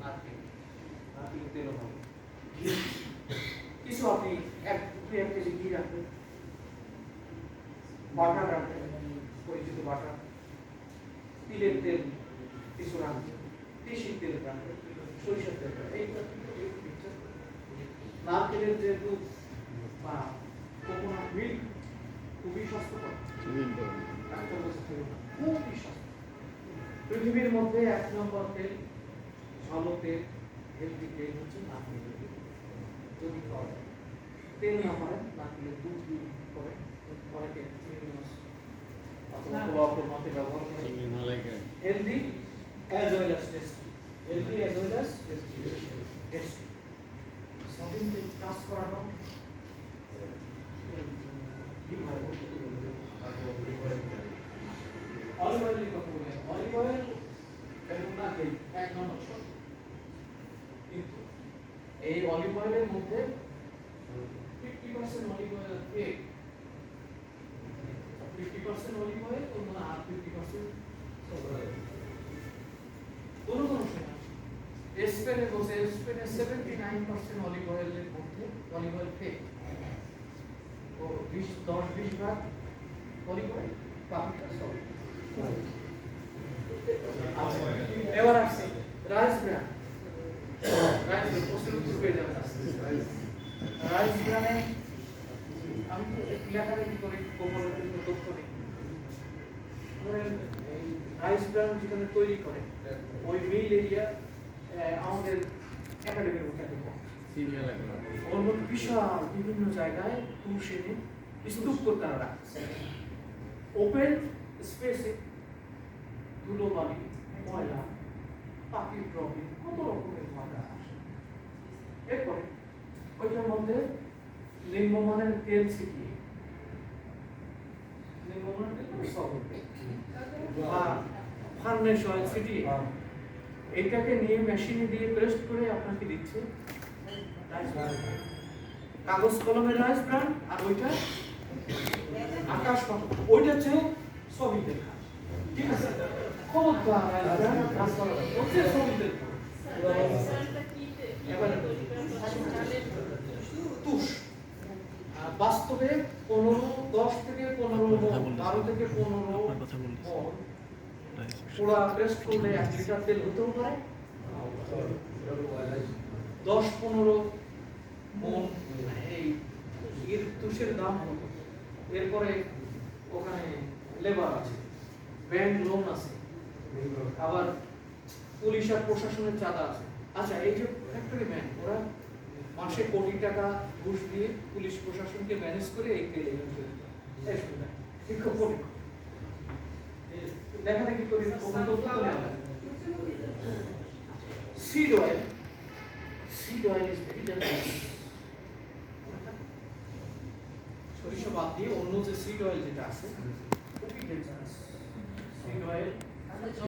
আর kilo তেলও হবে। কিছু আপনি 1 কেজি ঘি রাখবেন, বাটার রাখবেন, পরিচিত বাটার, তিলের তেল কিছু রাখবেন, তিসির তেল রাখবেন, সরিষার তেল রাখবেন, এইটা নারকেলের যে দুধ বা কোকোনাট মিল্ক খুবই স্বাস্থ্যকর, খুবই স্বাস্থ্য। পৃথিবীর মধ্যে 1 নম্বর তেল, ভালো তেল, হেলদি তেল হচ্ছে নারকেলের তেল। যদি খাওয়া যায় তেল না পারেন নারকেলের দুধ দিয়ে করে অনেকে চিংড়ি মাছ অথবা পোলাওর মধ্যে ব্যবহার করে। Healthy as well as tasty, healthy as well as tasty। সবই কাজ করানো অলিভ অয়েলের কথা বলে, অলিভ অয়েল এবং না তেল 1 নম্বর শর্ত। কিন্তু এই অলিভ অয়েলের মধ্যে 50% olive oil fake, 50% olive oil অন্য আর 50% কোন সময় স্পেনে বসে স্পেনে 79% অলিভ অয়েলের মধ্যে অলিভ অয়েল ফেক ও 10-20 ভাগ অলিভ অয়েল বাকিটা সব। এবার আসছে রাইস ব্র্যান, রাইস প্রশ্নের উত্তর পেয়ে যাবেন। রাইস ব্র্যানে আমি তো লেখালেখি করি, গোপনের জন্য তথ্য নেই। রাইস ব্র্যান যেখানে তৈরি করে ওই মিল এরিয়া আমাদের একাডেমির মধ্যে ওর মধ্যে বিশাল বিভিন্ন জায়গায় তুলসেনে স্তূপ করে তারা রাখছে। ওপেন স্পেসে ধুলোবালি, ময়লা, পাখির ড্রপিং, কত রকমের ময়লা আসে। এরপরে ওইটার মধ্যে নিম্নমানের তেল ছিটিয়ে, নিম্নমানের তেল সবল বা ফার্নেস অয়েল ছিটিয়ে এটাকে নিয়ে মেশিনে দিয়ে পেস্ট করে আপনাকে দিচ্ছে কাগজ কলমের রাইস ব্র্যান। আর ওইটা আকাশ পাতা, ওইটা হচ্ছে সবই দেখা, ঠিক আছে? খবরদার রাইস ব্র্যান কাজ করা হচ্ছে সবই দেখা। এবার তুষ বাস্তবে 10 থেকে 15 12 থেকে 15 পুরা পেস্ট করলে 1 লিটার তেল হতেও পারে। 10-15 মন এই এর তুষের দাম কত? এরপরে ওখানে লেবার আছে, ব্যাংক লোন আছে, আবার পুলিশ আর প্রশাসনের চাঁদা আছে। আচ্ছা, এই যে ফ্যাক্টরি ম্যান ওরা মাসে কোটি টাকা ঘুষ দিয়ে পুলিশ প্রশাসনকে ম্যানেজ করে এই তেল লেখালেখি করি seed oil. Seed oil is very dangerous. সরিষা বাদ দিয়ে অন্য যে সিড অয়েল যেটা আছে খুবই ডেঞ্জারাস। Seed oil